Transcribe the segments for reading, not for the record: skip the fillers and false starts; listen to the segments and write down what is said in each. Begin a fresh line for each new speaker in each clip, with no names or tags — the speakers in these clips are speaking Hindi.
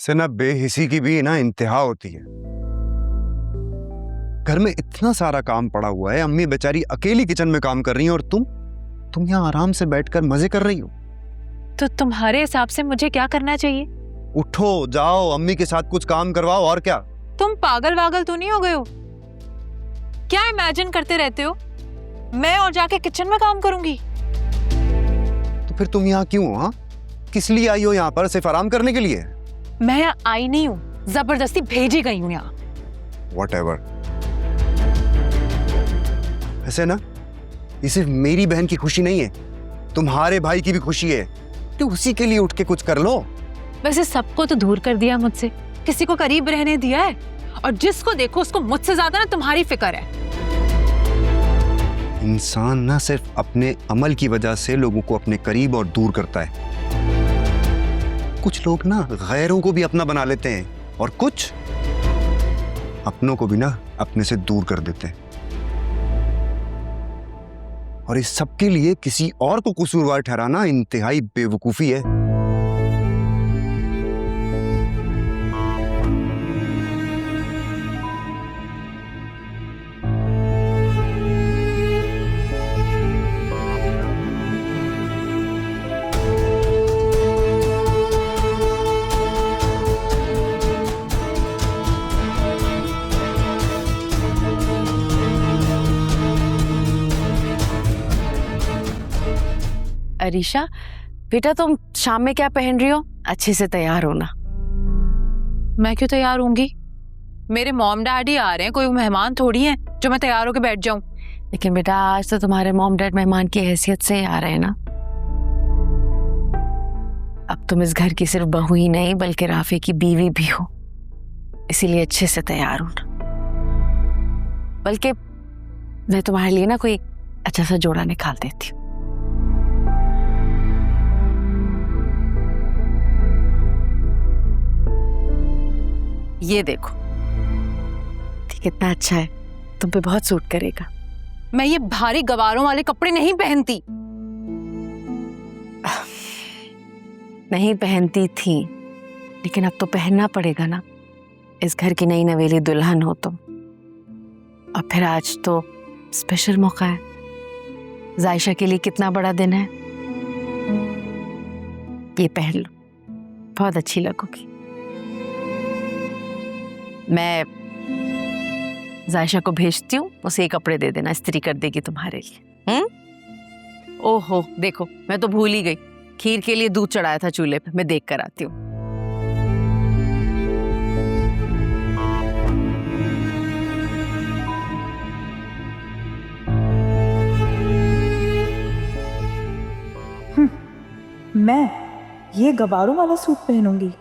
से ना बेहिसी की भी ना इंतहा होती है। घर में इतना सारा काम पड़ा हुआ है, अम्मी बेचारी अकेली किचन में काम कर रही हैं और तुम यहाँ आराम से बैठकर मजे कर रही हो।
तो तुम्हारे हिसाब से मुझे क्या करना चाहिए?
उठो, जाओ, अम्मी के साथ कुछ काम करवाओ। और क्या?
तुम पागल वागल तो नहीं हो गए हो? क्या इमेजिन करते रहते हो मैं और जाके किचन में काम करूंगी?
तो फिर तुम यहाँ क्यों हो? हाँ, किस लिए आई हो यहाँ पर? सिर्फ आराम करने के लिए?
मैं यहाँ आई नहीं हूँ, जबरदस्ती भेजी गई हूँ यहाँ।
Whatever। ऐसे ना, ये सिर्फ मेरी बहन की खुशी नहीं है, तुम्हारे भाई की भी खुशी है। तो उसी के लिए उठ के कुछ कर लो।
वैसे सबको तो दूर कर दिया मुझसे, किसी को करीब रहने दिया है? और जिसको देखो उसको मुझसे ज्यादा ना तुम्हारी फिक्र है।
इंसान ना सिर्फ अपने अमल की वजह से लोगों को अपने करीब और दूर करता है। कुछ लोग ना गैरों को भी अपना बना लेते हैं और कुछ अपनों को भी ना अपने से दूर कर देते हैं। और इस सब के लिए किसी और को कसूरवार ठहराना इंतहाई बेवकूफी है।
अरीशा बेटा, तुम शाम में क्या पहन रही हो? अच्छे से तैयार हो ना।
मैं क्यों तैयार होंगी? मेरे मॉम डैडी आ रहे हैं, कोई मेहमान थोड़ी हैं जो मैं तैयार होकर बैठ जाऊं।
लेकिन बेटा, आज तो तुम्हारे मॉम डैड मेहमान की हैसियत से आ रहे हैं ना। अब तुम इस घर की सिर्फ बहू ही नहीं बल्कि राफे की बीवी भी हो, इसीलिए अच्छे से तैयार हो ना। बल्कि मैं तुम्हारे लिए ना कोई अच्छा सा जोड़ा निकाल देती हूँ। ये देखो, कितना अच्छा है, तुम पे बहुत सूट करेगा।
मैं ये भारी गवारों वाले कपड़े नहीं पहनती।
नहीं पहनती थी, लेकिन अब तो पहनना पड़ेगा ना। इस घर की नई नवेली दुल्हन हो तुम। और फिर आज तो स्पेशल मौका है, जायशा के लिए कितना बड़ा दिन है। ये पहन लो, बहुत अच्छी लगोगी। मैं जायशा को भेजती हूँ, उसे ये कपड़े दे देना, इस्त्री कर देगी तुम्हारे लिए। ओहो देखो, मैं तो भूल ही गई, खीर के लिए दूध चढ़ाया था चूल्हे पे, मैं देख कर आती हूँ।
मैं ये गवारों वाला सूट पहनूंगी?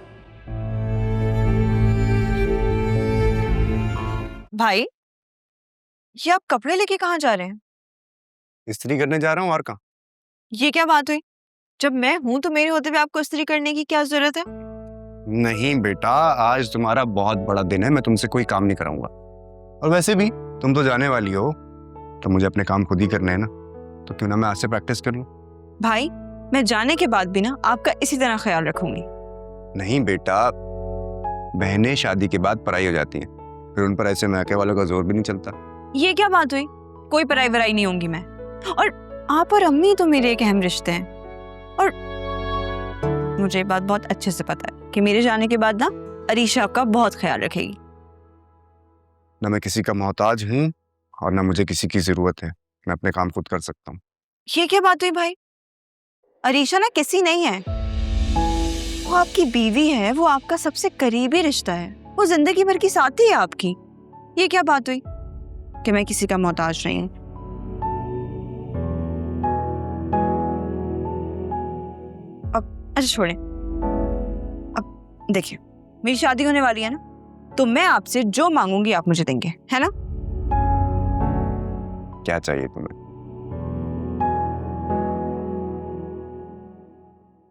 भाई, ये आप कपड़े लेके कहाँ जा रहे हैं?
इस्त्री करने जा रहा हूँ, और कहाँ।
ये क्या बात हुई? जब मैं हूं तो मेरे होते हुए आपको इस्त्री करने की क्या जरूरत है?
नहीं बेटा, आज तुम्हारा बहुत बड़ा दिन है, मैं तुमसे कोई काम नहीं कराऊंगा। और वैसे भी तुम तो जाने वाली हो, तो मुझे अपने काम खुद ही करने हैं ना, तो क्यों ना मैं आज से प्रैक्टिस कर लूं।
भाई, मैं जाने के बाद भी ना आपका इसी तरह ख्याल रखूंगी।
नहीं बेटा, बहनें शादी के बाद पराई हो जाती हैं, फिर उन पर ऐसे मैके वालों का जोर भी नहीं चलता।
ये क्या बात हुई? कोई पराई वराई नहीं होंगी मैं। और आप और अम्मी तो मेरे एक अहम रिश्ते हैं। और मुझे ये बात बहुत अच्छे से पता है कि मेरे जाने के बाद ना अरीशा का बहुत ख्याल रखेगी।
ना मैं किसी का मोहताज हूँ और ना मुझे किसी की जरूरत है, मैं अपने काम खुद कर सकता हूँ।
ये क्या बात हुई भाई? अरीशा ना किसी नहीं है, वो आपकी बीवी है, वो आपका सबसे करीबी रिश्ता है, वो जिंदगी भर की साथी है आपकी। ये क्या बात हुई कि मैं किसी का मोहताज नहीं हूं? अब अच्छा छोड़ें, अब देखिए, मेरी शादी होने वाली है ना, तो मैं आपसे जो मांगूंगी आप मुझे देंगे, है ना?
क्या चाहिए तुम्हें?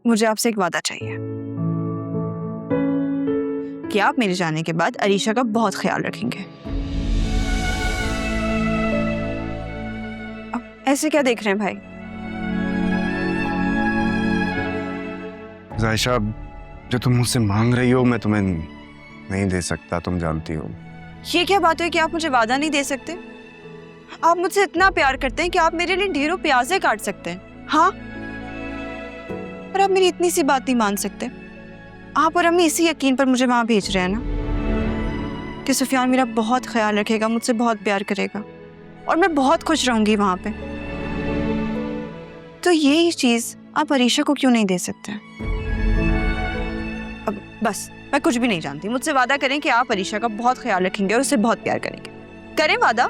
मुझे आपसे एक वादा चाहिए कि आप मेरे जाने के बाद अरीशा का बहुत ख्याल रखेंगे। अब ऐसे क्या देख रहे हैं भाई?
जायशा, जो तुम मुझसे मांग रही हो मैं तुम्हें नहीं दे सकता, तुम जानती हो।
ये क्या बात है कि आप मुझे वादा नहीं दे सकते? आप मुझसे इतना प्यार करते हैं कि आप मेरे लिए ढेरों प्याजे काट सकते हैं, हाँ? पर आप मेरी इतनी सी बात नहीं मान सकते। आप और अम्मी इसी यकीन पर मुझे वहां भेज रहे हैं ना कि सुफियान मेरा बहुत ख्याल रखेगा, मुझसे बहुत प्यार करेगा और मैं बहुत खुश रहूंगी वहां पे। तो यही चीज आप अरीशा को क्यों नहीं दे सकते? अब बस मैं कुछ भी नहीं जानती, मुझसे वादा करें कि आप अरीशा का बहुत ख्याल रखेंगे और उससे बहुत प्यार करेंगे। करें वादा,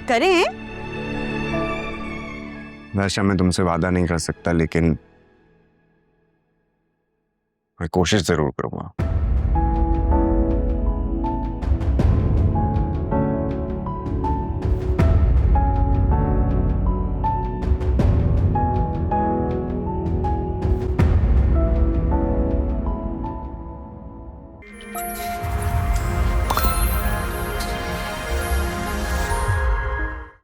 करें।
वैसे मैं तुमसे वादा नहीं कर सकता, लेकिन मैं कोशिश जरूर करूंगा।